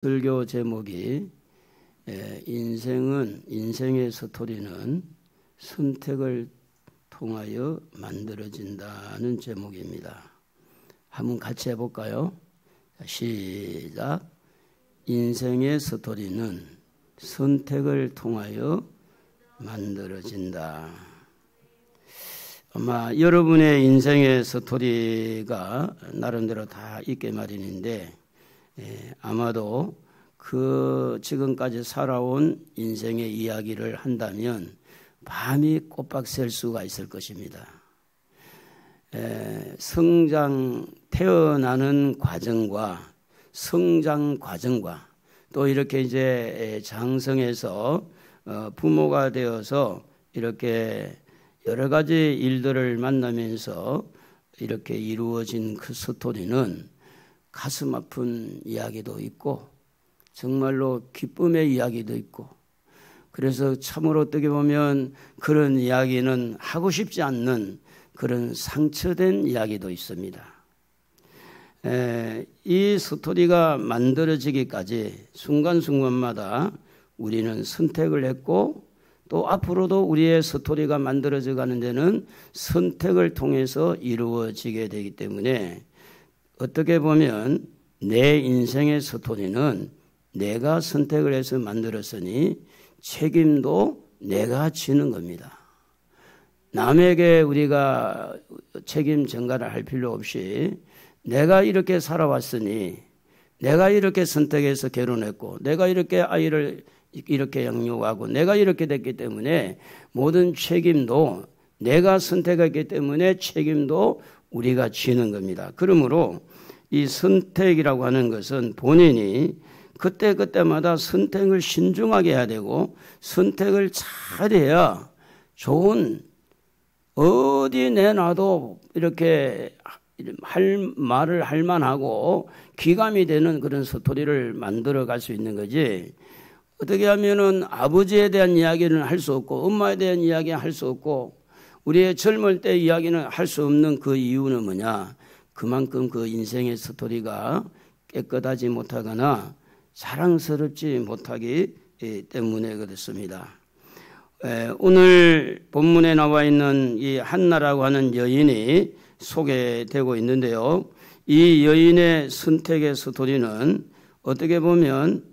설교 제목이 인생의 스토리는 선택을 통하여 만들어진다는 제목입니다. 한번 같이 해볼까요? 시작. 인생의 스토리는 선택을 통하여 만들어진다. 아마 여러분의 인생의 스토리가 나름대로 다 있게 마련인데 아마도 그 지금까지 살아온 인생의 이야기를 한다면 밤이 꼬박 샐 수가 있을 것입니다. 태어나는 과정과 성장 과정과 또 이렇게 이제 장성해서 부모가 되어서 이렇게 여러 가지 일들을 만나면서 이렇게 이루어진 그 스토리는 가슴 아픈 이야기도 있고 정말로 기쁨의 이야기도 있고, 그래서 참으로 어떻게 보면 그런 이야기는 하고 싶지 않는 그런 상처된 이야기도 있습니다. 이 스토리가 만들어지기까지 순간순간마다 우리는 선택을 했고, 또 앞으로도 우리의 스토리가 만들어져 가는 데는 선택을 통해서 이루어지게 되기 때문에 어떻게 보면 내 인생의 스토리는 내가 선택을 해서 만들었으니 책임도 내가 지는 겁니다. 남에게 우리가 책임 전가를 할 필요 없이 내가 이렇게 살아왔으니, 내가 이렇게 선택해서 결혼했고, 내가 이렇게 아이를 이렇게 양육하고, 내가 이렇게 됐기 때문에 모든 책임도 내가 선택했기 때문에 책임도 우리가 지는 겁니다. 그러므로 이 선택이라고 하는 것은 본인이 그때그때마다 선택을 신중하게 해야 되고, 선택을 잘해야 좋은, 어디 내놔도 이렇게 말을 할 만하고 귀감이 되는 그런 스토리를 만들어 갈 수 있는 거지, 어떻게 하면은 아버지에 대한 이야기는 할 수 없고 엄마에 대한 이야기는 할 수 없고 우리의 젊을 때 이야기는 할 수 없는 그 이유는 뭐냐? 그만큼 그 인생의 스토리가 깨끗하지 못하거나 자랑스럽지 못하기 때문에 그렇습니다. 오늘 본문에 나와 있는 이 한나라고 하는 여인이 소개되고 있는데요. 이 여인의 선택의 스토리는 어떻게 보면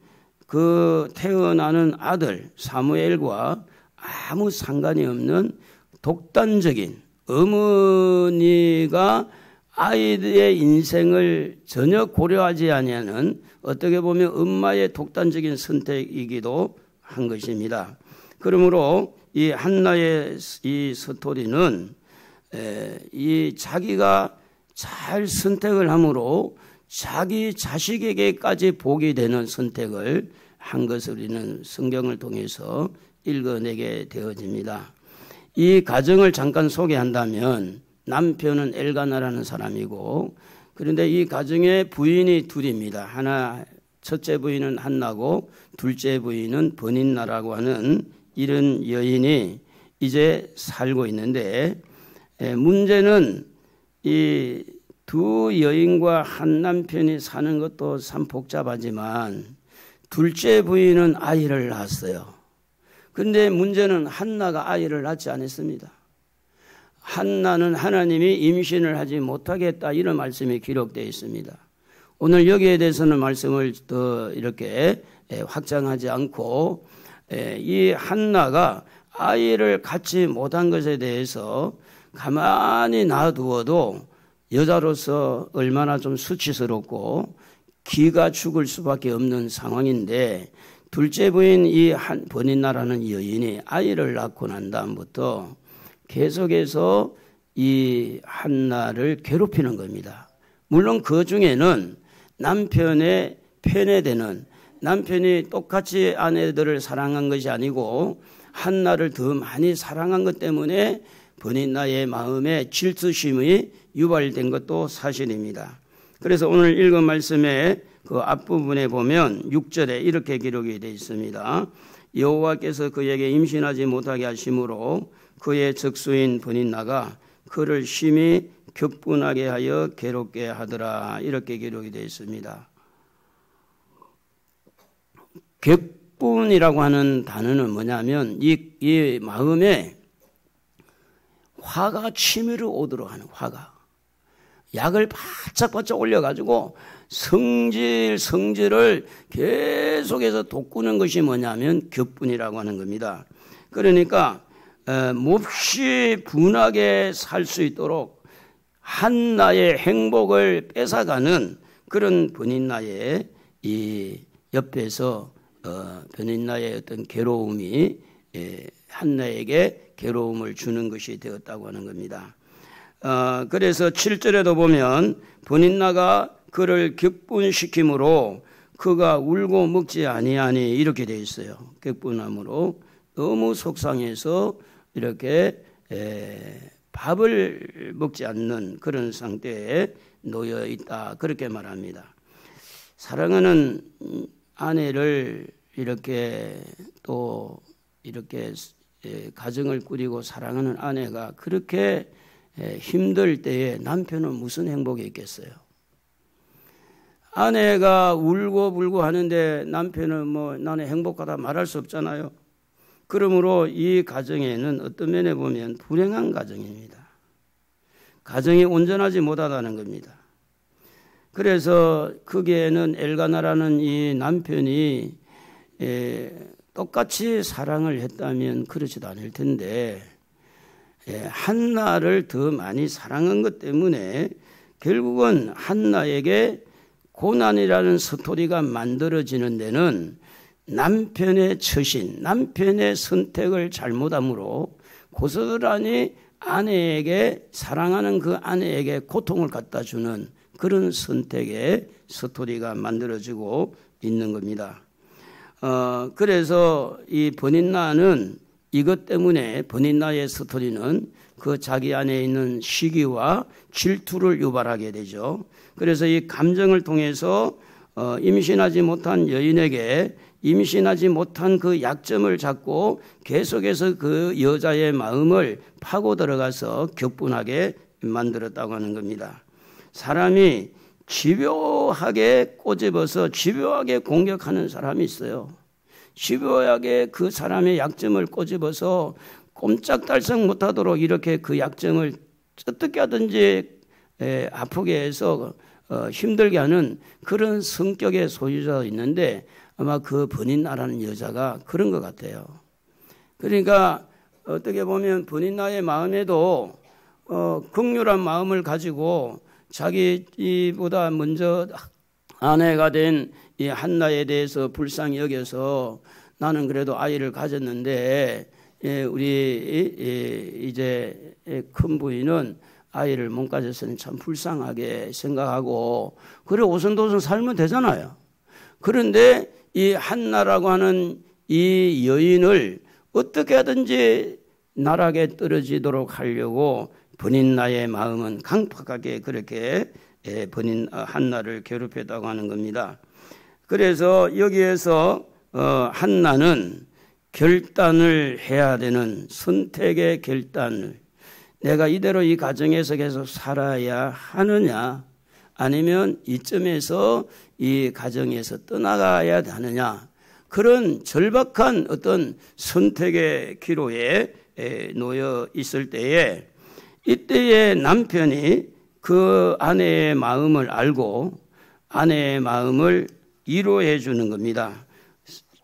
그 태어나는 아들 사무엘과 아무 상관이 없는 독단적인, 어머니가 아이들의 인생을 전혀 고려하지 아니하는 어떻게 보면 엄마의 독단적인 선택이기도 한 것입니다. 그러므로 이 한나의 이 스토리는 이 자기가 잘 선택을 함으로 자기 자식에게까지 복이 되는 선택을 한 것을 우리는 성경을 통해서 읽어내게 되어집니다. 이 가정을 잠깐 소개한다면 남편은 엘가나라는 사람이고, 그런데 이 가정의 부인이 둘입니다. 첫째 부인은 한나고 둘째 부인은 버닌나라고 하는 이런 여인이 이제 살고 있는데, 문제는 이 두 여인과 한 남편이 사는 것도 참 복잡하지만 둘째 부인은 아이를 낳았어요. 그런데 문제는 한나가 아이를 낳지 않았습니다. 한나는 하나님이 임신을 하지 못하겠다, 이런 말씀이 기록되어 있습니다. 오늘 여기에 대해서는 말씀을 더 이렇게 확장하지 않고, 이 한나가 아이를 갖지 못한 것에 대해서 가만히 놔두어도 여자로서 얼마나 좀 수치스럽고 기가 죽을 수밖에 없는 상황인데, 둘째 부인 이 버닌나라는 여인이 아이를 낳고 난 다음부터 계속해서 이 한나를 괴롭히는 겁니다. 물론 그 중에는 남편의 편애되는, 남편이 똑같이 아내들을 사랑한 것이 아니고 한나를 더 많이 사랑한 것 때문에 버닌나의 마음에 질투심이 유발된 것도 사실입니다. 그래서 오늘 읽은 말씀의 그 앞부분에 보면 6절에 이렇게 기록이 되어 있습니다. 여호와께서 그에게 임신하지 못하게 하심으로 그의 적수인 버닌나가 그를 심히 격분하게 하여 괴롭게 하더라, 이렇게 기록이 되어 있습니다. 격분이라고 하는 단어는 뭐냐면 이 마음에 화가 치밀어 오도록 하는 화가 약을 바짝바짝 올려가지고 성질을 계속해서 돋구는 것이 뭐냐면 격분이라고 하는 겁니다. 그러니까 몹시 분하게 살 수 있도록 한나의 행복을 뺏어가는 그런 버닌나의 이 옆에서 버닌나의 어떤 괴로움이 한나에게 괴로움을 주는 것이 되었다고 하는 겁니다. 그래서 7절에도 보면 버닌나가 그를 격분시킴으로 그가 울고 먹지 아니하니 이렇게 되어 있어요. 격분함으로 너무 속상해서 이렇게 밥을 먹지 않는 그런 상태에 놓여 있다, 그렇게 말합니다. 사랑하는 아내를 이렇게 또 이렇게 가정을 꾸리고 사랑하는 아내가 그렇게 힘들 때에 남편은 무슨 행복이 있겠어요? 아내가 울고 불고 하는데 남편은 뭐 나는 행복하다 말할 수 없잖아요. 그러므로 이 가정에는 어떤 면에 보면 불행한 가정입니다. 가정이 온전하지 못하다는 겁니다. 그래서 거기에는 엘가나라는 이 남편이 똑같이 사랑을 했다면 그렇지도 않을 텐데 한나를 더 많이 사랑한 것 때문에 결국은 한나에게 고난이라는 스토리가 만들어지는 데는 남편의 처신, 남편의 선택을 잘못함으로 고스란히 아내에게, 사랑하는 그 아내에게 고통을 갖다 주는 그런 선택의 스토리가 만들어지고 있는 겁니다. 그래서 이 버닌나는 이것 때문에 버닌나의 스토리는 그 자기 안에 있는 시기와 질투를 유발하게 되죠. 그래서 이 감정을 통해서 임신하지 못한 여인에게 임신하지 못한 그 약점을 잡고 계속해서 그 여자의 마음을 파고 들어가서 격분하게 만들었다고 하는 겁니다. 사람이 집요하게 꼬집어서 집요하게 공격하는 사람이 있어요. 집요하게 그 사람의 약점을 꼬집어서 꼼짝달싹 못하도록 이렇게 그 약점을 어떻게 하든지 아프게 해서 힘들게 하는 그런 성격의 소유자가 있는데 아마 그 버닌나라는 여자가 그런 것 같아요. 그러니까 어떻게 보면 버닌나의 마음에도 긍휼한 마음을 가지고 자기보다 먼저 아내가 된 이 한나에 대해서 불쌍히 여겨서 나는 그래도 아이를 가졌는데 우리 이제 큰 부인은 아이를 못 가졌으니 참 불쌍하게 생각하고 그래 오손도손 살면 되잖아요. 그런데 이 한나라고 하는 이 여인을 어떻게 하든지 나락에 떨어지도록 하려고 버닌나의 마음은 강팍하게 그렇게 한나를 괴롭혔다고 하는 겁니다. 그래서 여기에서 한나는 결단을 해야 되는 선택의 결단을, 내가 이대로 이 가정에서 계속 살아야 하느냐 아니면 이쯤에서 이 가정에서 떠나가야 하느냐, 그런 절박한 어떤 선택의 기로에 놓여 있을 때에 이때에 남편이 그 아내의 마음을 알고 아내의 마음을 위로해 주는 겁니다.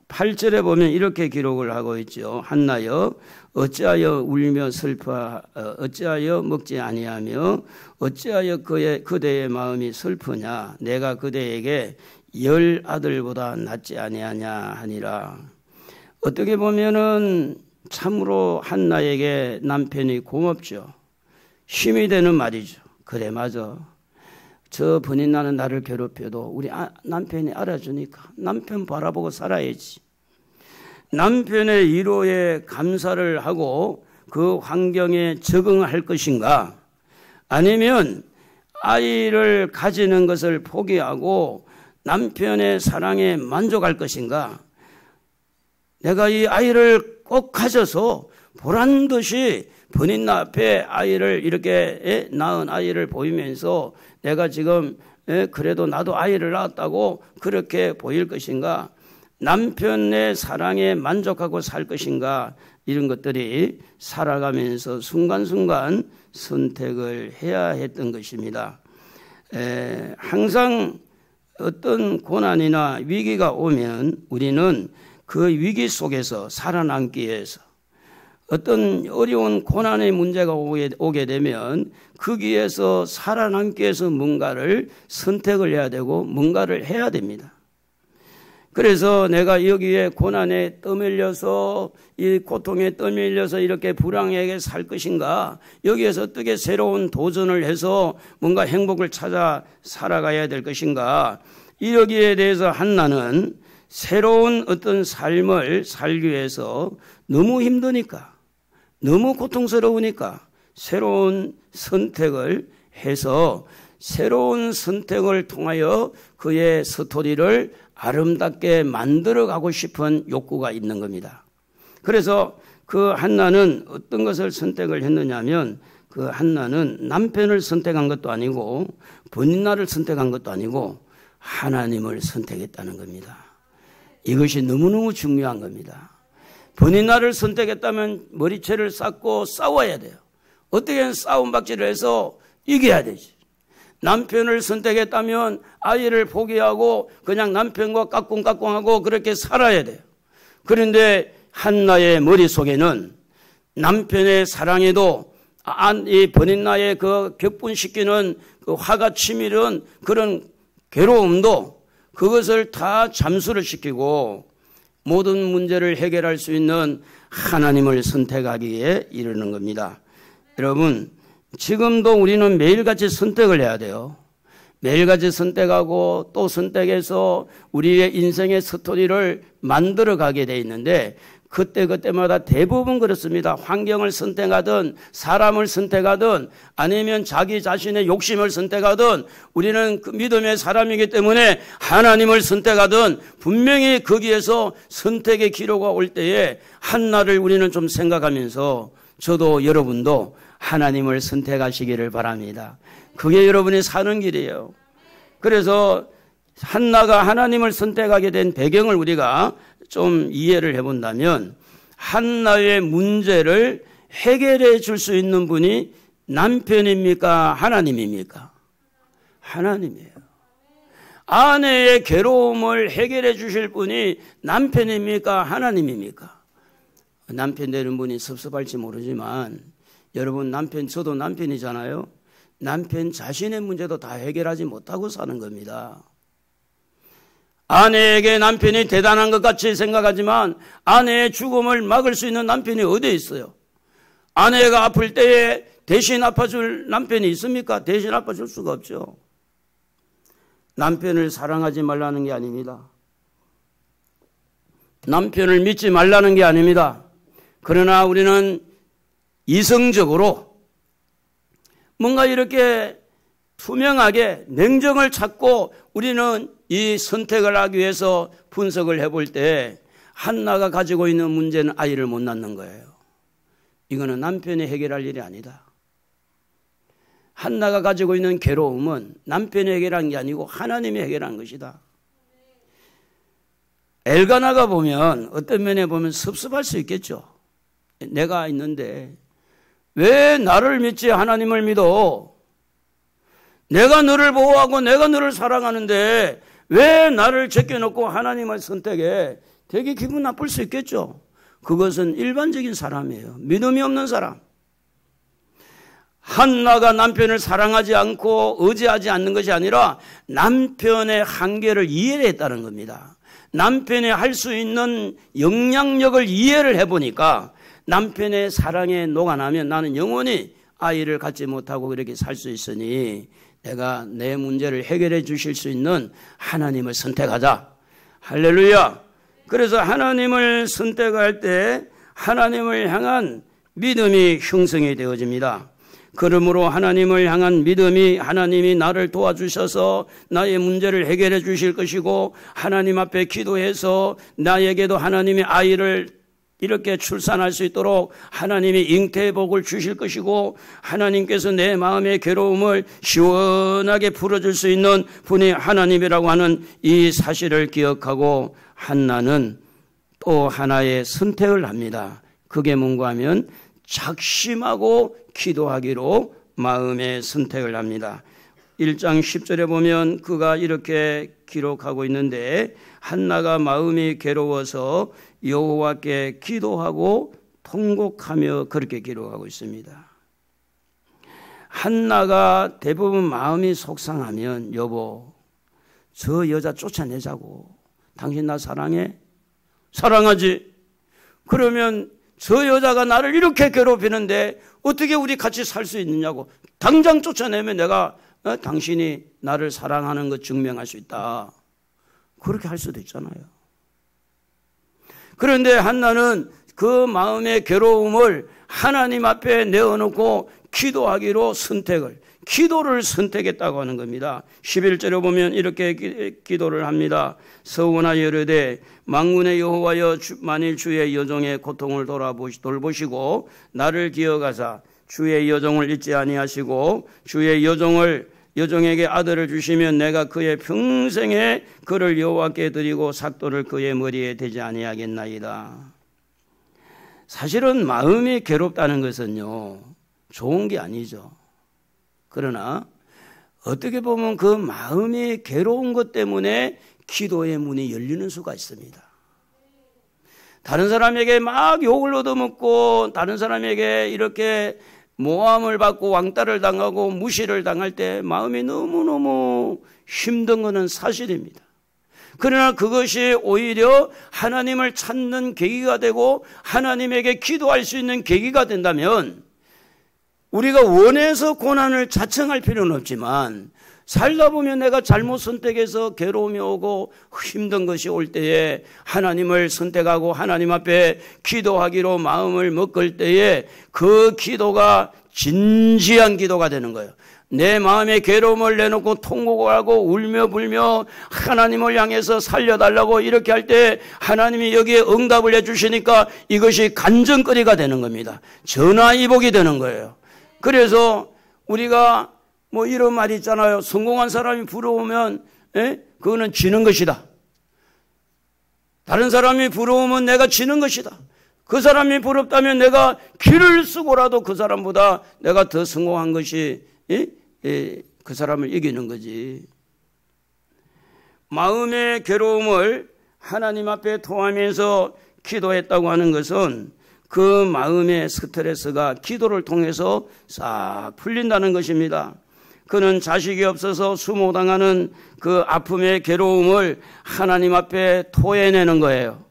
8절에 보면 이렇게 기록을 하고 있죠. 한나여 어찌하여 울며 어찌하여 먹지 아니하며 어찌하여 그대의 마음이 슬프냐, 내가 그대에게 10 아들보다 낫지 아니하냐 하니라. 어떻게 보면은 참으로 한나에게 남편이 고맙죠. 힘이 되는 말이죠. 그래 맞아. 저 버닌나는 나를 괴롭혀도 우리 남편이 알아주니까 남편 바라보고 살아야지. 남편의 위로에 감사를 하고 그 환경에 적응할 것인가, 아니면 아이를 가지는 것을 포기하고 남편의 사랑에 만족할 것인가. 내가 이 아이를 꼭 가져서 보란듯이 버닌나 앞에 아이를 이렇게 낳은 아이를 보이면서 내가 지금 그래도 나도 아이를 낳았다고 그렇게 보일 것인가. 남편의 사랑에 만족하고 살 것인가, 이런 것들이 살아가면서 순간순간 선택을 해야 했던 것입니다. 항상 어떤 고난이나 위기가 오면 우리는 그 위기 속에서 살아남기 위해서, 어떤 어려운 고난의 문제가 오게 되면 거기에서 살아남기 위해서 뭔가를 선택을 해야 되고 뭔가를 해야 됩니다. 그래서 내가 여기에 고난에 떠밀려서, 이 고통에 떠밀려서 이렇게 불행하게 살 것인가, 여기에서 어떻게 새로운 도전을 해서 뭔가 행복을 찾아 살아가야 될 것인가, 여기에 대해서 한나는 새로운 어떤 삶을 살기 위해서 너무 힘드니까, 너무 고통스러우니까 새로운 선택을 해서 새로운 선택을 통하여 그의 스토리를 아름답게 만들어가고 싶은 욕구가 있는 겁니다. 그래서 그 한나는 어떤 것을 선택을 했느냐면, 그 한나는 남편을 선택한 것도 아니고 본인나를 선택한 것도 아니고 하나님을 선택했다는 겁니다. 이것이 너무너무 중요한 겁니다. 본인나를 선택했다면 머리채를 쌓고 싸워야 돼요. 어떻게든 싸움박질을 해서 이겨야 되지. 남편을 선택했다면 아이를 포기하고 그냥 남편과 까꿍까꿍하고 그렇게 살아야 돼요. 그런데 한나의 머릿속에는 남편의 사랑에도 이 본인나의 그 격분시키는 그 화가 치밀은 그런 괴로움도 그것을 다 잠수를 시키고 모든 문제를 해결할 수 있는 하나님을 선택하기에 이르는 겁니다. 여러분, 지금도 우리는 매일같이 선택을 해야 돼요. 매일같이 선택하고 또 선택해서 우리의 인생의 스토리를 만들어가게 돼 있는데, 그때마다 대부분 그렇습니다. 환경을 선택하든 사람을 선택하든 아니면 자기 자신의 욕심을 선택하든, 우리는 그 믿음의 사람이기 때문에 하나님을 선택하든 분명히 거기에서 선택의 기로가 올 때에 한나를 우리는 좀 생각하면서 저도 여러분도 하나님을 선택하시기를 바랍니다. 그게 여러분이 사는 길이에요. 그래서 한나가 하나님을 선택하게 된 배경을 우리가 좀 이해를 해본다면, 한나의 문제를 해결해 줄 수 있는 분이 남편입니까? 하나님입니까? 하나님이에요. 아내의 괴로움을 해결해 주실 분이 남편입니까? 하나님입니까? 남편 되는 분이 섭섭할지 모르지만, 여러분, 저도 남편이잖아요. 남편 자신의 문제도 다 해결하지 못하고 사는 겁니다. 아내에게 남편이 대단한 것 같이 생각하지만 아내의 죽음을 막을 수 있는 남편이 어디에 있어요? 아내가 아플 때에 대신 아파줄 남편이 있습니까? 대신 아파줄 수가 없죠. 남편을 사랑하지 말라는 게 아닙니다. 남편을 믿지 말라는 게 아닙니다. 그러나 우리는 이성적으로 뭔가 이렇게 투명하게 냉정을 찾고 우리는 이 선택을 하기 위해서 분석을 해볼 때, 한나가 가지고 있는 문제는 아이를 못 낳는 거예요. 이거는 남편이 해결할 일이 아니다. 한나가 가지고 있는 괴로움은 남편이 해결한 게 아니고 하나님이 해결한 것이다. 엘가나가 보면 어떤 면에 보면 섭섭할 수 있겠죠. 내가 있는데 왜 나를 믿지 하나님을 믿어? 내가 너를 보호하고 내가 너를 사랑하는데 왜 나를 제껴놓고 하나님을 선택해? 되게 기분 나쁠 수 있겠죠. 그것은 일반적인 사람이에요. 믿음이 없는 사람. 한나가 남편을 사랑하지 않고 의지하지 않는 것이 아니라 남편의 한계를 이해를 했다는 겁니다. 남편이 할 수 있는 영향력을 이해를 해보니까 남편의 사랑에 녹아나면 나는 영원히 아이를 갖지 못하고 그렇게 살 수 있으니 내가 내 문제를 해결해 주실 수 있는 하나님을 선택하자. 할렐루야. 그래서 하나님을 선택할 때 하나님을 향한 믿음이 형성이 되어집니다. 그러므로 하나님을 향한 믿음이, 하나님이 나를 도와주셔서 나의 문제를 해결해 주실 것이고 하나님 앞에 기도해서 나에게도 하나님의 아이를 이렇게 출산할 수 있도록 하나님이 잉태의 복을 주실 것이고 하나님께서 내 마음의 괴로움을 시원하게 풀어줄 수 있는 분이 하나님이라고 하는 이 사실을 기억하고 한나는 또 하나의 선택을 합니다. 그게 뭔가 하면 작심하고 기도하기로 마음의 선택을 합니다. 1장 10절에 보면 그가 이렇게 기록하고 있는데 한나가 마음이 괴로워서 여호와께 기도하고 통곡하며 그렇게 기록하고 있습니다. 한나가 대부분 마음이 속상하면 여보 저 여자 쫓아내자고. 당신 나 사랑해? 사랑하지. 그러면 저 여자가 나를 이렇게 괴롭히는데 어떻게 우리 같이 살 수 있느냐고. 당장 쫓아내면 내가 당신이 나를 사랑하는 것 증명할 수 있다. 그렇게 할 수도 있잖아요. 그런데 한나는 그 마음의 괴로움을 하나님 앞에 내어놓고 기도하기로 기도를 선택했다고 하는 겁니다. 11절에 보면 이렇게 기도를 합니다. 서원하여 이르되 만군의 여호와여 만일 주의 여종의 고통을 돌보시고 나를 기억하사 주의 여종을 잊지 아니하시고 주의 여종에게 아들을 주시면 내가 그의 평생에 그를 여호와께 드리고 삭도를 그의 머리에 대지 아니하겠나이다. 사실은 마음이 괴롭다는 것은요 좋은 게 아니죠. 그러나 어떻게 보면 그 마음이 괴로운 것 때문에 기도의 문이 열리는 수가 있습니다. 다른 사람에게 막 욕을 얻어먹고 다른 사람에게 이렇게 모함을 받고 왕따를 당하고 무시를 당할 때 마음이 너무너무 힘든 것은 사실입니다. 그러나 그것이 오히려 하나님을 찾는 계기가 되고 하나님에게 기도할 수 있는 계기가 된다면 우리가 원해서 고난을 자청할 필요는 없지만 살다 보면 내가 잘못 선택해서 괴로움이 오고 힘든 것이 올 때에 하나님을 선택하고 하나님 앞에 기도하기로 마음을 먹을 때에 그 기도가 진지한 기도가 되는 거예요. 내 마음의 괴로움을 내놓고 통곡을 하고 울며 불며 하나님을 향해서 살려달라고 이렇게 할 때 하나님이 여기에 응답을 해주시니까 이것이 간증거리가 되는 겁니다. 전화위복이 되는 거예요. 그래서 우리가 뭐 이런 말이 있잖아요. 성공한 사람이 부러우면 그거는 지는 것이다. 다른 사람이 부러우면 내가 지는 것이다. 그 사람이 부럽다면 내가 길을 쓰고라도 그 사람보다 내가 더 성공한 것이 그 사람을 이기는 거지. 마음의 괴로움을 하나님 앞에 토하면서 기도했다고 하는 것은 그 마음의 스트레스가 기도를 통해서 싹 풀린다는 것입니다. 그는 자식이 없어서 수모당하는 그 아픔의 괴로움을 하나님 앞에 토해내는 거예요.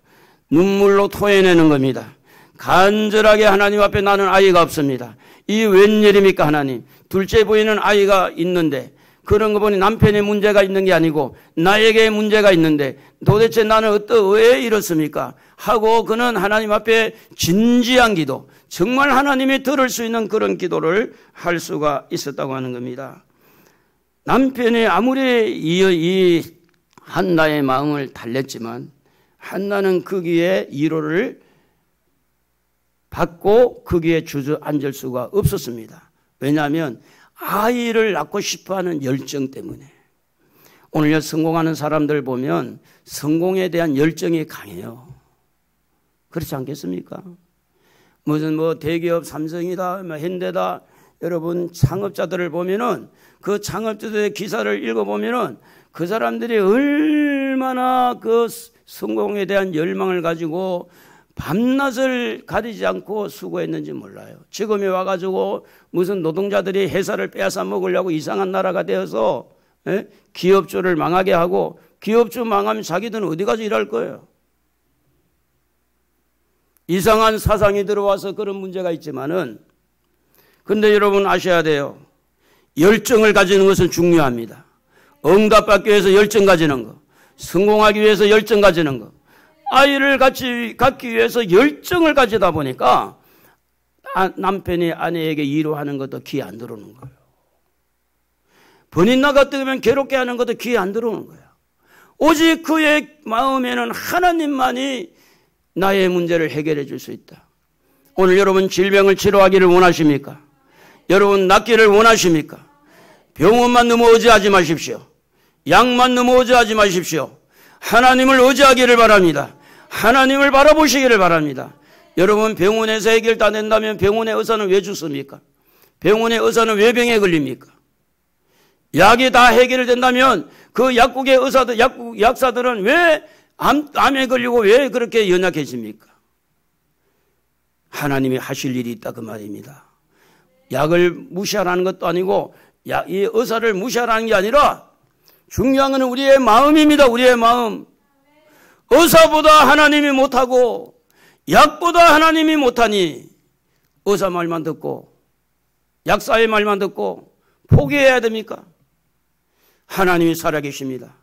눈물로 토해내는 겁니다. 간절하게 하나님 앞에 나는 아이가 없습니다. 이 웬일입니까 하나님. 둘째 부인은 아이가 있는데 그런 거 보니 남편의 문제가 있는 게 아니고 나에게 문제가 있는데 도대체 나는 왜 이렇습니까? 하고 그는 하나님 앞에 진지한 기도, 정말 하나님이 들을 수 있는 그런 기도를 할 수가 있었다고 하는 겁니다. 남편이 아무리 이 한나의 마음을 달랬지만 한나는 거기에 위로를 받고 거기에 주저앉을 수가 없었습니다. 왜냐하면 아이를 낳고 싶어하는 열정 때문에. 오늘 성공하는 사람들 보면 성공에 대한 열정이 강해요. 그렇지 않겠습니까? 무슨 대기업 삼성이다, 현대다, 여러분 창업자들을 보면은 그 창업자들의 기사를 읽어보면은 그 사람들이 얼마나 그 성공에 대한 열망을 가지고 밤낮을 가리지 않고 수고했는지 몰라요. 지금에 와가지고 무슨 노동자들이 회사를 빼앗아 먹으려고 이상한 나라가 되어서 기업주를 망하게 하고 기업주 망하면 자기들은 어디 가서 일할 거예요. 이상한 사상이 들어와서 그런 문제가 있지만은 근데 여러분 아셔야 돼요. 열정을 가지는 것은 중요합니다. 응답받기 위해서 열정 가지는 거, 성공하기 위해서 열정 가지는 거, 아이를 갖기 위해서 열정을 가지다 보니까 남편이 아내에게 위로하는 것도 귀에 안 들어오는 거예요. 번인 나갔다면 괴롭게 하는 것도 귀에 안 들어오는 거예요. 오직 그의 마음에는 하나님만이 나의 문제를 해결해 줄 수 있다. 오늘 여러분 질병을 치료하기를 원하십니까? 여러분 낫기를 원하십니까? 병원만 너무 의지하지 마십시오. 약만 너무 의지하지 마십시오. 하나님을 의지하기를 바랍니다. 하나님을 바라보시기를 바랍니다. 여러분 병원에서 해결 다 된다면 병원의 의사는 왜 죽습니까? 병원의 의사는 왜 병에 걸립니까? 약이 다 해결된다면 그 약국의 의사들, 약사들은 왜 암에 걸리고 왜 그렇게 연약해집니까? 하나님이 하실 일이 있다 그 말입니다. 약을 무시하라는 것도 아니고 이 의사를 무시하라는 게 아니라 중요한 것은 우리의 마음입니다. 우리의 마음. 의사보다 하나님이 못하고 약보다 하나님이 못하니 의사 말만 듣고 약사의 말만 듣고 포기해야 됩니까? 하나님이 살아계십니다.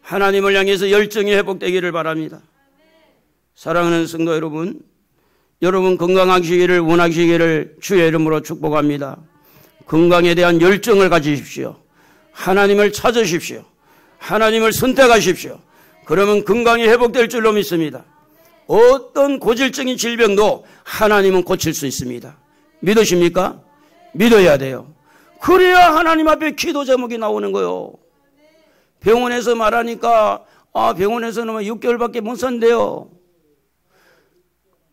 하나님을 향해서 열정이 회복되기를 바랍니다. 사랑하는 성도 여러분, 여러분 건강하시기를 원하시기를 주의 이름으로 축복합니다. 건강에 대한 열정을 가지십시오. 하나님을 찾으십시오. 하나님을 선택하십시오. 그러면 건강이 회복될 줄로 믿습니다. 어떤 고질적인 질병도 하나님은 고칠 수 있습니다. 믿으십니까? 믿어야 돼요. 그래야 하나님 앞에 기도 제목이 나오는 거예요. 병원에서 말하니까 병원에서는 6개월밖에 못 산대요.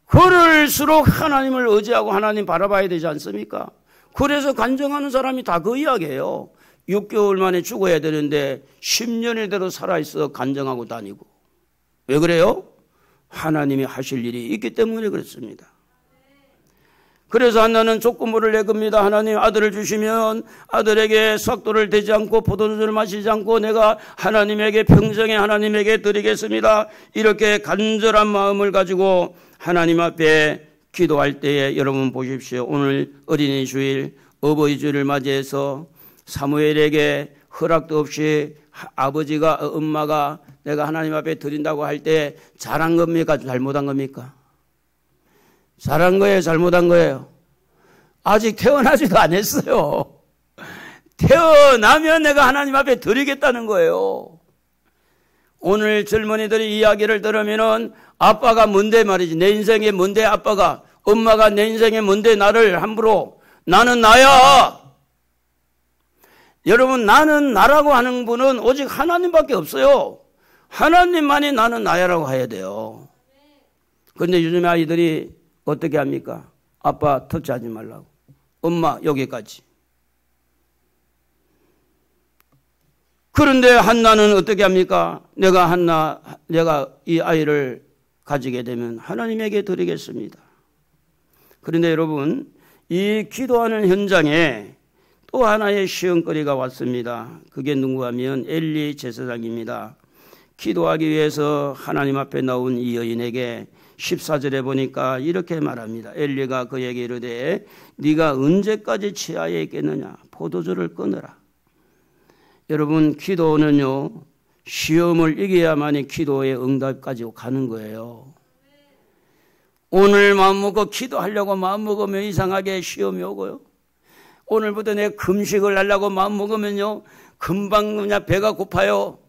그럴수록 하나님을 의지하고 하나님 바라봐야 되지 않습니까? 그래서 간증하는 사람이 다 그 이야기예요. 6개월 만에 죽어야 되는데 10년이 돼도 살아있어 간증하고 다니고. 왜 그래요? 하나님이 하실 일이 있기 때문에 그렇습니다. 그래서 한나는 족구물을 내겁니다. 하나님 아들을 주시면 아들에게 수확도를 대지 않고 포도주를 마시지 않고 내가 하나님에게 평생에 하나님에게 드리겠습니다. 이렇게 간절한 마음을 가지고 하나님 앞에 기도할 때에 여러분 보십시오. 오늘 어린이 주일 어버이 주일을 맞이해서 사무엘에게 허락도 없이 아버지가 엄마가 내가 하나님 앞에 드린다고 할 때 잘한 겁니까? 잘못한 겁니까? 잘한 거예요? 잘못한 거예요? 아직 태어나지도 않았어요. 태어나면 내가 하나님 앞에 드리겠다는 거예요. 오늘 젊은이들이 이야기를 들으면은 아빠가 뭔데 말이지. 내 인생에 뭔데 아빠가. 엄마가 내 인생에 뭔데 나를 함부로. 나는 나야. 여러분 나는 나라고 하는 분은 오직 하나님밖에 없어요. 하나님만이 나는 나야라고 해야 돼요. 그런데 요즘에 아이들이 어떻게 합니까? 아빠 터치하지 말라고. 엄마 여기까지. 그런데 한나는 어떻게 합니까? 내가 이 아이를 가지게 되면 하나님에게 드리겠습니다. 그런데 여러분 이 기도하는 현장에 또 하나의 시험거리가 왔습니다. 그게 누구하면 엘리 제사장입니다. 기도하기 위해서 하나님 앞에 나온 이 여인에게 14절에 보니까 이렇게 말합니다. 엘리가 그에게 이르되 네가 언제까지 치하에 있겠느냐. 포도주를 끊으라. 여러분 기도는요 시험을 이겨야만이 기도의 응답까지 가는 거예요. 오늘 마음먹고 기도하려고 마음먹으면 이상하게 시험이 오고요. 오늘부터 내가 금식을 하려고 마음먹으면요 금방 그냥 배가 고파요.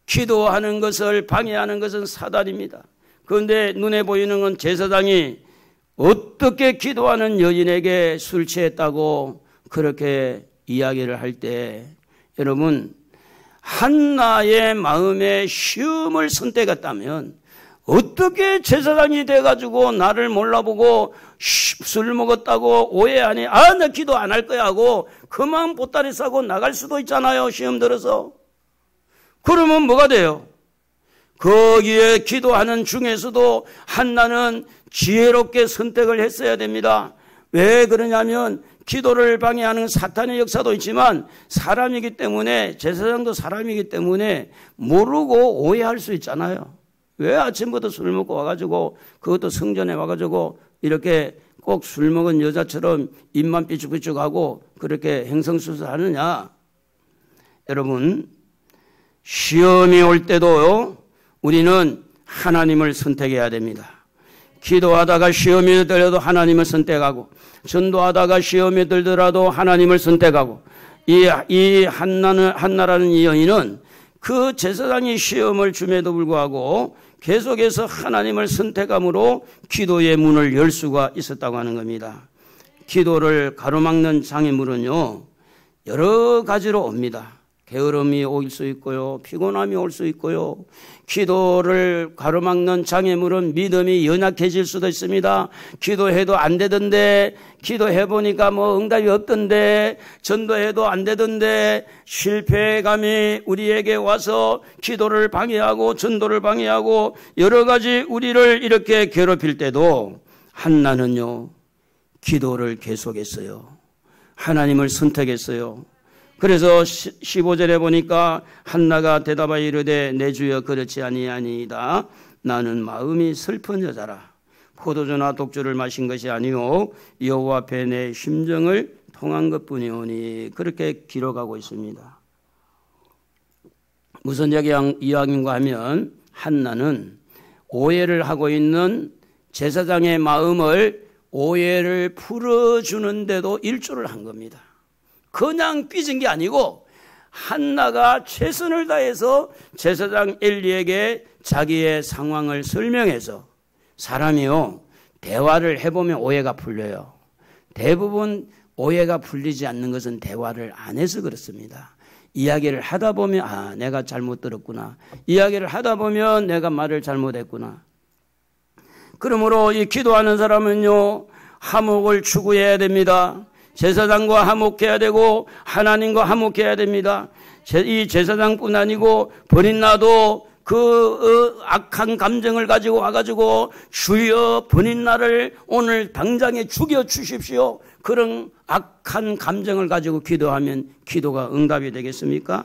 기도하는 것을 방해하는 것은 사단입니다. 그런데 눈에 보이는 건 제사장이 어떻게 기도하는 여인에게 술 취했다고 그렇게 이야기를 할 때 여러분 한나의 마음에 시험을 선택했다면 어떻게 제사장이 돼가지고 나를 몰라보고 술 먹었다고 오해하니 나 기도 안 할 거야 하고 그만 보따리 싸고 나갈 수도 있잖아요. 시험 들어서. 그러면 뭐가 돼요? 거기에 기도하는 중에서도 한나는 지혜롭게 선택을 했어야 됩니다. 왜 그러냐면 기도를 방해하는 사탄의 역사도 있지만 사람이기 때문에 제사장도 사람이기 때문에 모르고 오해할 수 있잖아요. 왜 아침부터 술 먹고 와가지고 그것도 성전에 와가지고 이렇게 꼭 술 먹은 여자처럼 입만 삐죽삐죽하고 그렇게 행성수술하느냐. 여러분 시험이 올 때도 우리는 하나님을 선택해야 됩니다. 기도하다가 시험이 들어도 하나님을 선택하고 전도하다가 시험이 들더라도 하나님을 선택하고 이 한나라는 이 여인은 그 제사장이 시험을 줌에도 불구하고 계속해서 하나님을 선택함으로 기도의 문을 열 수가 있었다고 하는 겁니다. 기도를 가로막는 장애물은요, 여러 가지로 옵니다. 게으름이 올 수 있고요, 피곤함이 올 수 있고요. 기도를 가로막는 장애물은 믿음이 연약해질 수도 있습니다. 기도해도 안 되던데, 기도해보니까 뭐 응답이 없던데, 전도해도 안 되던데, 실패감이 우리에게 와서 기도를 방해하고 전도를 방해하고 여러 가지 우리를 이렇게 괴롭힐 때도 한나는요, 기도를 계속했어요. 하나님을 선택했어요. 그래서 15절에 보니까 한나가 대답하여 이르되 내 주여 그렇지 아니하니이다. 나는 마음이 슬픈 여자라. 포도주나 독주를 마신 것이 아니요 여호와 앞에 내 심정을 통한 것뿐이오니. 그렇게 기록하고 있습니다. 무슨 이야기인가 하면 한나는 오해를 하고 있는 제사장의 마음을 오해를 풀어주는데도 일조를 한 겁니다. 그냥 삐진 게 아니고 한나가 최선을 다해서 제사장 엘리에게 자기의 상황을 설명해서, 사람이요 대화를 해보면 오해가 풀려요. 대부분 오해가 풀리지 않는 것은 대화를 안 해서 그렇습니다. 이야기를 하다 보면 내가 잘못 들었구나. 이야기를 하다 보면 내가 말을 잘못했구나. 그러므로 이 기도하는 사람은요 화목을 추구해야 됩니다. 제사장과 화목해야 되고 하나님과 화목해야 됩니다. 이 제사장뿐 아니고 번인나도 그 악한 감정을 가지고 와가지고 주여 번인나를 오늘 당장에 죽여주십시오. 그런 악한 감정을 가지고 기도하면 기도가 응답이 되겠습니까?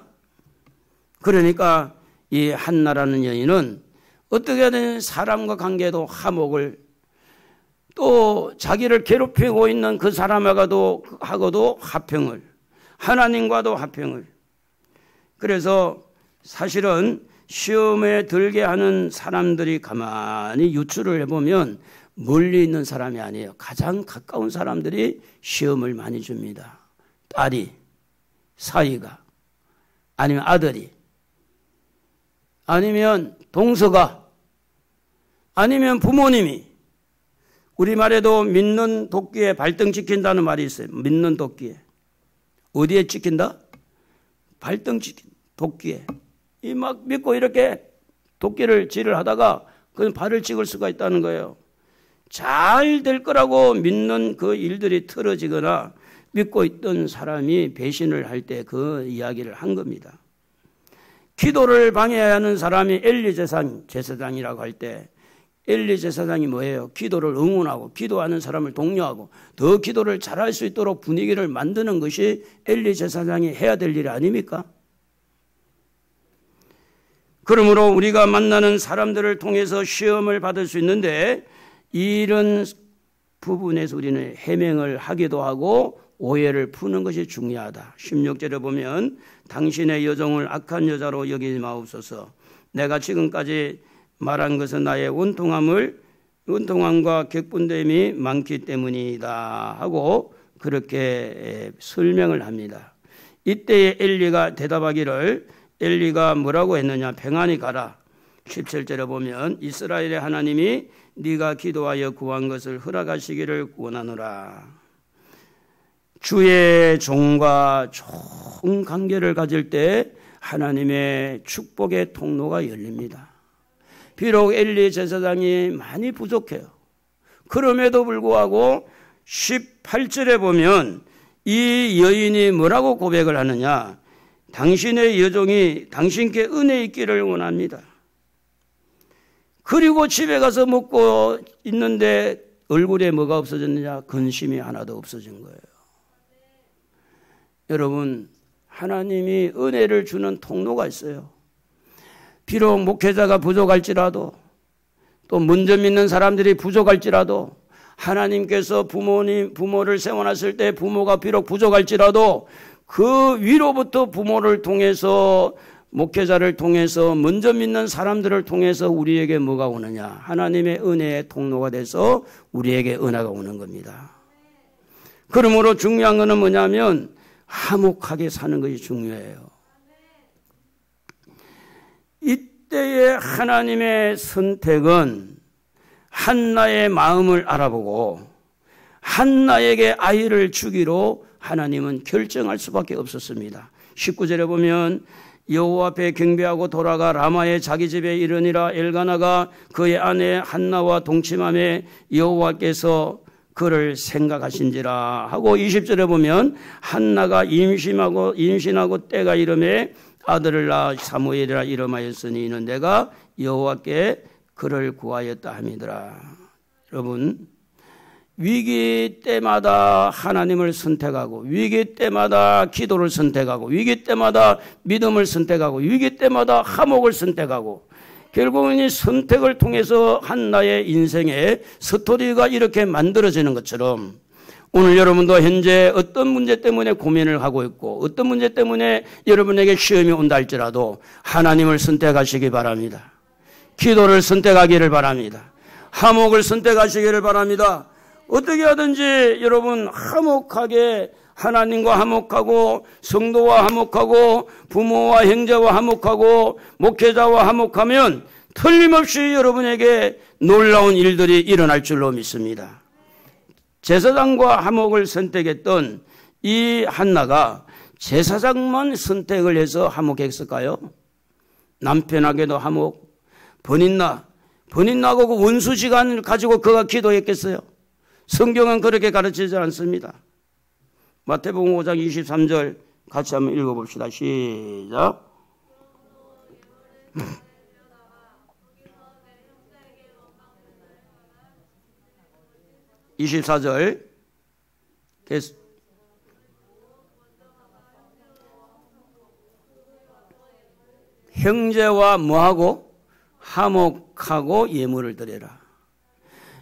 그러니까 이 한나라는 여인은 어떻게든 사람과 관계도 화목을, 또 자기를 괴롭히고 있는 그 사람하고도 화평을, 하나님과도 화평을. 그래서 사실은 시험에 들게 하는 사람들이 가만히 유추를 해보면 멀리 있는 사람이 아니에요. 가장 가까운 사람들이 시험을 많이 줍니다. 딸이, 사위가, 아니면 아들이, 아니면 동서가, 아니면 부모님이. 우리말에도 믿는 도끼에 발등 찍힌다는 말이 있어요. 믿는 도끼에. 어디에 찍힌다? 발등 찍힌 도끼에. 이 막 믿고 이렇게 도끼를 질을 하다가 그 발을 찍을 수가 있다는 거예요. 잘 될 거라고 믿는 그 일들이 틀어지거나 믿고 있던 사람이 배신을 할 때 그 이야기를 한 겁니다. 기도를 방해하는 사람이 엘리 제사장이라고 할 때 엘리 제사장이 뭐예요? 기도를 응원하고 기도하는 사람을 독려하고 더 기도를 잘할 수 있도록 분위기를 만드는 것이 엘리 제사장이 해야 될 일 아닙니까? 그러므로 우리가 만나는 사람들을 통해서 시험을 받을 수 있는데 이런 부분에서 우리는 해명을 하기도 하고 오해를 푸는 것이 중요하다. 16절에 보면 당신의 여종을 악한 여자로 여기지 마옵소서. 내가 지금까지 말한 것은 나의 원통함과 격분됨이 많기 때문이다 하고 그렇게 설명을 합니다. 이때에 엘리가 대답하기를, 엘리가 뭐라고 했느냐? 평안히 가라. 17절에 보면 이스라엘의 하나님이 네가 기도하여 구한 것을 허락하시기를 원하노라. 주의 종과 좋은 관계를 가질 때 하나님의 축복의 통로가 열립니다. 비록 엘리 제사장이 많이 부족해요. 그럼에도 불구하고 18절에 보면 이 여인이 뭐라고 고백을 하느냐? 당신의 여종이 당신께 은혜 있기를 원합니다. 그리고 집에 가서 먹고 있는데 얼굴에 뭐가 없어졌느냐? 근심이 하나도 없어진 거예요. 여러분, 하나님이 은혜를 주는 통로가 있어요. 비록 목회자가 부족할지라도, 또 먼저 믿는 사람들이 부족할지라도, 하나님께서 부모를 세워놨을 때 부모가 비록 부족할지라도 그 위로부터 부모를 통해서, 목회자를 통해서, 먼저 믿는 사람들을 통해서 우리에게 뭐가 오느냐? 하나님의 은혜의 통로가 돼서 우리에게 은혜가 오는 겁니다. 그러므로 중요한 것은 뭐냐면 화목하게 사는 것이 중요해요. 이때의 하나님의 선택은 한나의 마음을 알아보고 한나에게 아이를 주기로 하나님은 결정할 수밖에 없었습니다. 19절에 보면 여호와 앞에 경배하고 돌아가 라마의 자기 집에 이르니라. 엘가나가 그의 아내 한나와 동침함에 여호와께서 그를 생각하신지라 하고 20절에 보면 한나가 임신하고 때가 이름에 아들을 낳아 사무엘이라 이름하였으니 이는 내가 여호와께 그를 구하였다 함이더라. 여러분, 위기 때마다 하나님을 선택하고 위기 때마다 기도를 선택하고 위기 때마다 믿음을 선택하고 위기 때마다 화목을 선택하고 결국은 이 선택을 통해서 한나의 인생의 스토리가 이렇게 만들어지는 것처럼 오늘 여러분도 현재 어떤 문제 때문에 고민을 하고 있고 어떤 문제 때문에 여러분에게 시험이 온다 할지라도 하나님을 선택하시기 바랍니다. 기도를 선택하기를 바랍니다. 화목을 선택하시기를 바랍니다. 어떻게 하든지 여러분 화목하게 하나님과 화목하고 성도와 화목하고 부모와 형제와 화목하고 목회자와 화목하면 틀림없이 여러분에게 놀라운 일들이 일어날 줄로 믿습니다. 제사장과 화목을 선택했던 이 한나가 제사장만 선택을 해서 화목했을까요? 남편에게도 화목, 번인나하고 그 원수 시간을 가지고 그가 기도했겠어요? 성경은 그렇게 가르치지 않습니다. 마태복음 5장 23절 같이 한번 읽어봅시다. 시작. 24절 계속. 형제와 뭐하고? 화목하고 예물을 드려라.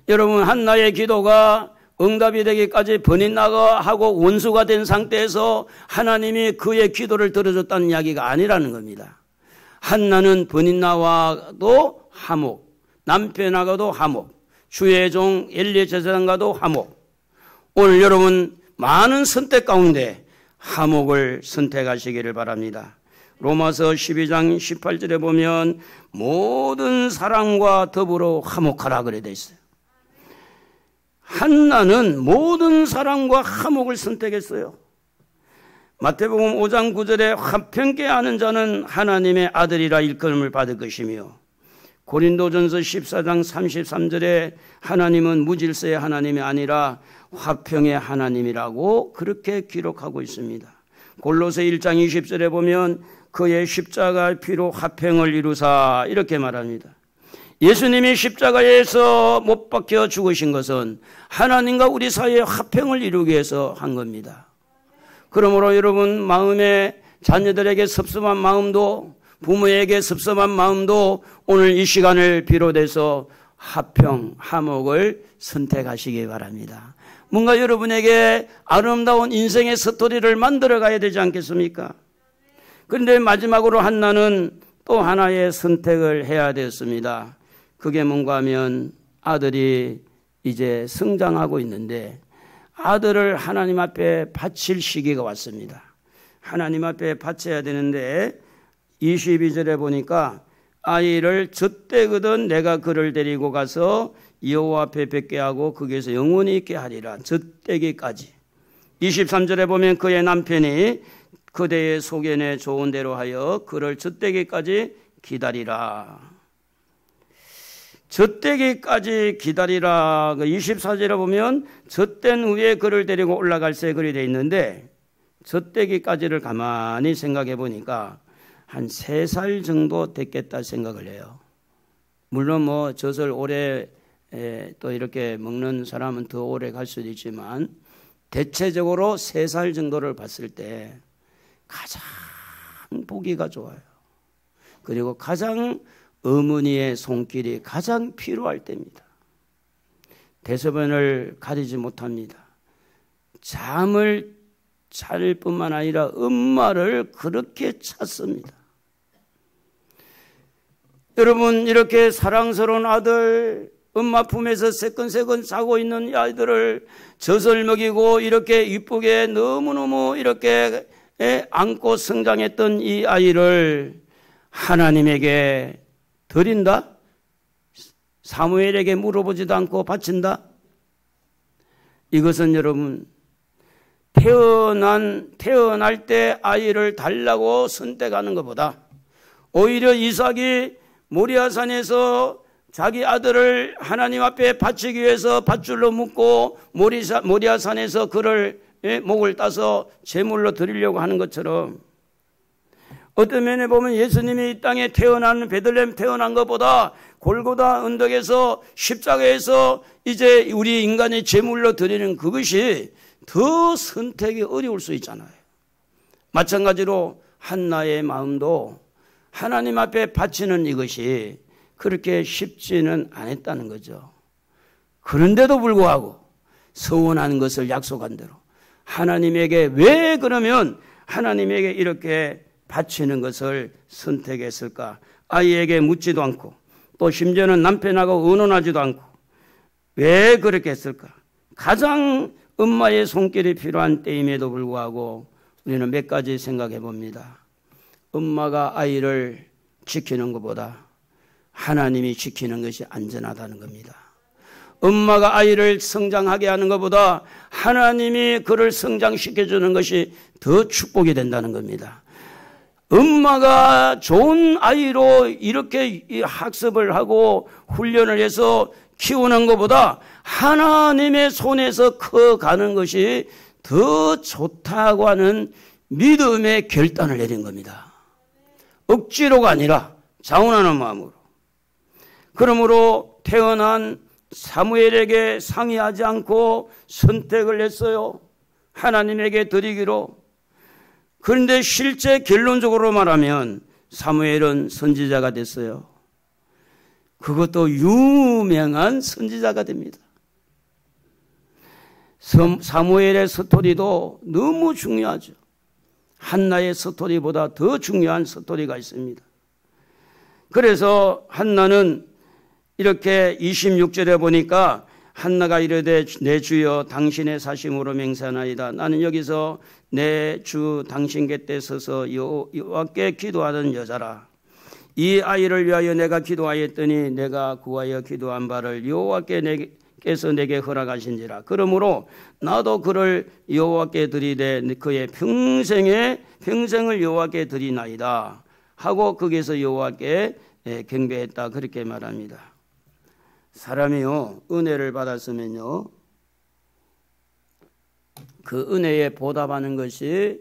여러분, 한나의 기도가 응답이 되기까지 번인나가 하고 원수가 된 상태에서 하나님이 그의 기도를 들어줬다는 이야기가 아니라는 겁니다. 한나는 번인나와도 화목, 남편하고도 화목, 주의 종 엘리 제사장과도 화목. 오늘 여러분 많은 선택 가운데 화목을 선택하시기를 바랍니다. 로마서 12장 18절에 보면 모든 사랑과 더불어 화목하라 그래 돼 있어요. 한나는 모든 사랑과 화목을 선택했어요. 마태복음 5장 9절에 화평케 하는 자는 하나님의 아들이라 일컬음을 받을 것이며 고린도전서 14장 33절에 하나님은 무질서의 하나님이 아니라 화평의 하나님이라고 그렇게 기록하고 있습니다. 골로새 1장 20절에 보면 그의 십자가의 피로 화평을 이루사 이렇게 말합니다. 예수님이 십자가에서 못 박혀 죽으신 것은 하나님과 우리 사이의 화평을 이루기 위해서 한 겁니다. 그러므로 여러분 마음에 자녀들에게 섭섭한 마음도 부모에게 섭섭한 마음도 오늘 이 시간을 비롯해서 화평, 화목을 선택하시기 바랍니다. 뭔가 여러분에게 아름다운 인생의 스토리를 만들어 가야 되지 않겠습니까? 그런데 마지막으로 한나는 또 하나의 선택을 해야 되었습니다. 그게 뭔가 하면 아들이 이제 성장하고 있는데 아들을 하나님 앞에 바칠 시기가 왔습니다. 하나님 앞에 바쳐야 되는데 22절에 보니까 아이를 젖대거든 내가 그를 데리고 가서 여호와 앞에 뵙게 하고 거기에서 영원히 있게 하리라. 젖대기까지. 23절에 보면 그의 남편이 그대의 소견에 좋은 대로 하여 그를 젖대기까지 기다리라. 젖대기까지 기다리라. 24절에 보면 젖된 후에 그를 데리고 올라갈새 그리 되어 있는데 젖대기까지를 가만히 생각해 보니까 한 3살 정도 됐겠다 생각을 해요. 물론 뭐 젖을 오래 또 이렇게 먹는 사람은 더 오래 갈 수도 있지만 대체적으로 3살 정도를 봤을 때 가장 보기가 좋아요. 그리고 가장 어머니의 손길이 가장 필요할 때입니다. 대소변을 가리지 못합니다. 잠을 잘 뿐만 아니라 엄마를 그렇게 찾습니다. 여러분 이렇게 사랑스러운 아들 엄마 품에서 새끈새끈 자고 있는 이 아이들을 젖을 먹이고 이렇게 이쁘게 너무너무 이렇게 안고 성장했던 이 아이를 하나님에게 드린다? 사무엘에게 물어보지도 않고 바친다? 이것은 여러분, 태어날 때 아이를 달라고 선택하는 것보다 오히려 이삭이 모리아산에서 자기 아들을 하나님 앞에 바치기 위해서 밧줄로 묶고 모리아산에서 그를 목을 따서 제물로 드리려고 하는 것처럼, 어떤 면에 보면 예수님이 이 땅에 베들레헴 태어난 것보다 골고다 언덕에서 십자가에서 이제 우리 인간의 제물로 드리는 그것이 더 선택이 어려울 수 있잖아요. 마찬가지로 한나의 마음도 하나님 앞에 바치는 이것이 그렇게 쉽지는 않았다는 거죠. 그런데도 불구하고 서원한 것을 약속한 대로 하나님에게, 왜 그러면 하나님에게 이렇게 바치는 것을 선택했을까? 아이에게 묻지도 않고 또 심지어는 남편하고 의논하지도 않고 왜 그렇게 했을까? 가장 엄마의 손길이 필요한 때임에도 불구하고 우리는 몇 가지 생각해 봅니다. 엄마가 아이를 지키는 것보다 하나님이 지키는 것이 안전하다는 겁니다. 엄마가 아이를 성장하게 하는 것보다 하나님이 그를 성장시켜주는 것이 더 축복이 된다는 겁니다. 엄마가 좋은 아이로 이렇게 학습을 하고 훈련을 해서 키우는 것보다 하나님의 손에서 커가는 것이 더 좋다고 하는 믿음의 결단을 내린 겁니다. 억지로가 아니라 자원하는 마음으로. 그러므로 태어난 사무엘에게 상의하지 않고 선택을 했어요. 하나님에게 드리기로. 그런데 실제 결론적으로 말하면 사무엘은 선지자가 됐어요. 그것도 유명한 선지자가 됩니다. 사무엘의 스토리도 너무 중요하죠. 한나의 스토리보다 더 중요한 스토리가 있습니다. 그래서 한나는 이렇게 26절에 보니까 한나가 이르되 내 주여 당신의 사심으로 맹세하나이다. 나는 여기서 내 주 당신 곁에 서서 여호와께 기도하는 여자라. 이 아이를 위하여 내가 기도하였더니 내가 구하여 기도한 바를 여호와께서 내게 허락하신지라. 그러므로 나도 그를 여호와께 드리되 그의 평생을 여호와께 드리나이다 하고 거기서 여호와께 경배했다. 그렇게 말합니다. 사람이요, 은혜를 받았으면요, 그 은혜에 보답하는 것이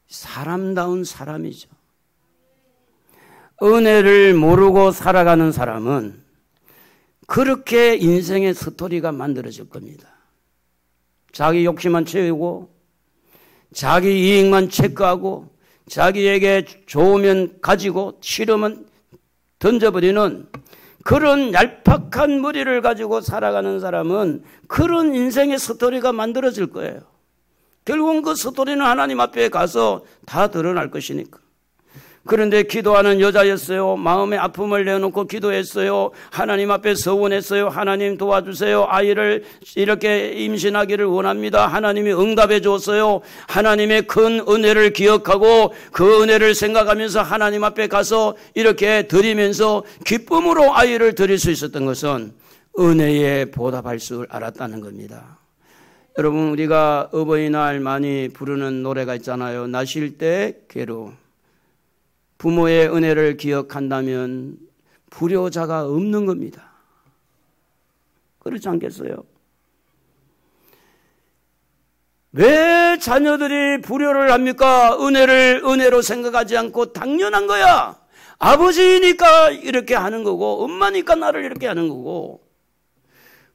사람다운 사람이죠. 은혜를 모르고 살아가는 사람은 그렇게 인생의 스토리가 만들어질 겁니다. 자기 욕심만 채우고 자기 이익만 체크하고 자기에게 좋으면 가지고 싫으면 던져버리는 그런 얄팍한 머리를 가지고 살아가는 사람은 그런 인생의 스토리가 만들어질 거예요. 결국은 그 스토리는 하나님 앞에 가서 다 드러날 것이니까. 그런데 기도하는 여자였어요. 마음의 아픔을 내놓고 기도했어요. 하나님 앞에 서원했어요. 하나님 도와주세요. 아이를 이렇게 임신하기를 원합니다. 하나님이 응답해 줬어요. 하나님의 큰 은혜를 기억하고 그 은혜를 생각하면서 하나님 앞에 가서 이렇게 드리면서 기쁨으로 아이를 드릴 수 있었던 것은 은혜에 보답할 줄 알았다는 겁니다. 여러분, 우리가 어버이날 많이 부르는 노래가 있잖아요. 나실 때 괴로움. 부모의 은혜를 기억한다면 불효자가 없는 겁니다. 그렇지 않겠어요? 왜 자녀들이 불효를 합니까? 은혜를 은혜로 생각하지 않고 당연한 거야. 아버지니까 이렇게 하는 거고 엄마니까 나를 이렇게 하는 거고.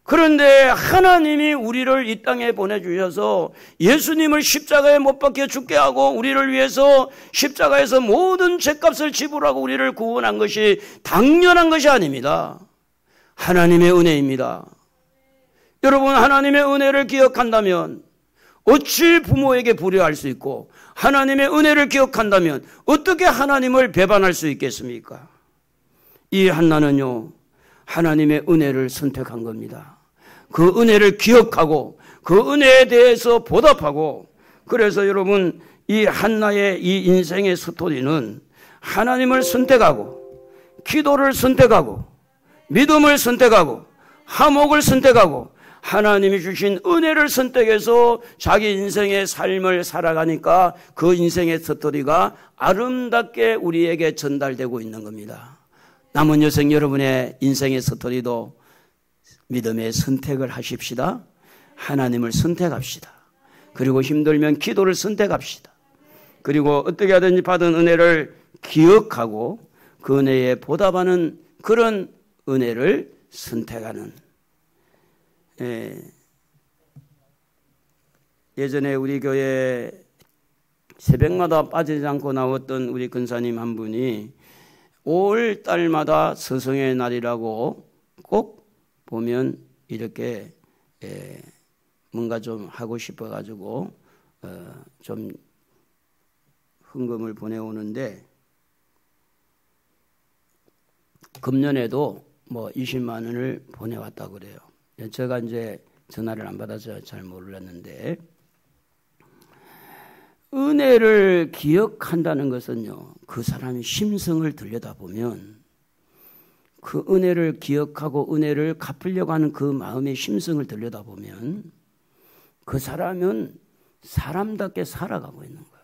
그런데 하나님이 우리를 이 땅에 보내주셔서 예수님을 십자가에 못 박혀 죽게 하고 우리를 위해서 십자가에서 모든 죄값을 지불하고 우리를 구원한 것이 당연한 것이 아닙니다. 하나님의 은혜입니다. 여러분, 하나님의 은혜를 기억한다면 어찌 부모에게 불효할 수 있고 하나님의 은혜를 기억한다면 어떻게 하나님을 배반할 수 있겠습니까? 이 한나는요, 하나님의 은혜를 선택한 겁니다. 그 은혜를 기억하고 그 은혜에 대해서 보답하고, 그래서 여러분, 이 한나의 이 인생의 스토리는 하나님을 선택하고 기도를 선택하고 믿음을 선택하고 화목을 선택하고 하나님이 주신 은혜를 선택해서 자기 인생의 삶을 살아가니까 그 인생의 스토리가 아름답게 우리에게 전달되고 있는 겁니다. 남은 여생 여러분의 인생의 스토리도 믿음의 선택을 하십시다. 하나님을 선택합시다. 그리고 힘들면 기도를 선택합시다. 그리고 어떻게 하든지 받은 은혜를 기억하고 그 은혜에 보답하는 그런 은혜를 선택하는. 예전에 우리 교회 새벽마다 빠지지 않고 나왔던 우리 근사님 한 분이 5월 달마다 서성의 날이라고 꼭 보면 이렇게 뭔가 좀 하고 싶어가지고 좀 헌금을 보내오는데 금년에도 뭐 20만 원을 보내왔다고 그래요. 제가 이제 전화를 안 받아서 잘 몰랐는데 은혜를 기억한다는 것은요, 그 사람의 심성을 들여다보면 그 은혜를 기억하고 은혜를 갚으려고 하는 그 마음의 심성을 들여다보면 그 사람은 사람답게 살아가고 있는 거예요.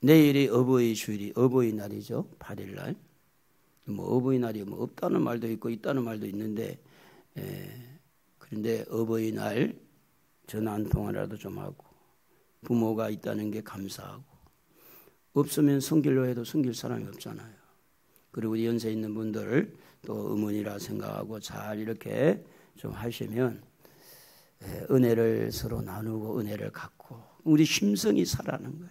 내일이 어버이 주일이 어버이날이죠. 8일날. 뭐 어버이날이 뭐 없다는 말도 있고 있다는 말도 있는데 그런데 어버이날 전화 한 통화라도 좀 하고 부모가 있다는 게 감사하고 없으면 성길로 해도 성길 사람이 없잖아요. 그리고 우리 연세 있는 분들 또 어머니라 생각하고 잘 이렇게 좀 하시면 은혜를 서로 나누고 은혜를 갖고 우리 심성이 살아나는 거예요.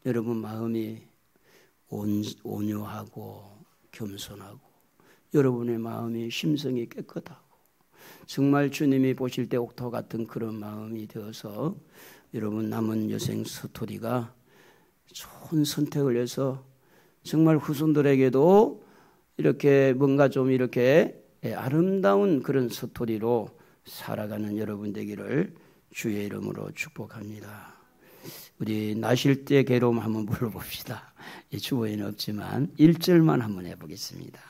여러분 마음이 온유하고 겸손하고 여러분의 마음이 심성이 깨끗하고 정말 주님이 보실 때 옥토 같은 그런 마음이 되어서 여러분 남은 여생 스토리가 좋은 선택을 해서 정말 후손들에게도 이렇게 뭔가 좀 이렇게 아름다운 그런 스토리로 살아가는 여러분 되기를 주의 이름으로 축복합니다. 우리 나실 때 괴로움 한번 불러봅시다. 주보에는 없지만 1절만 한번 해보겠습니다.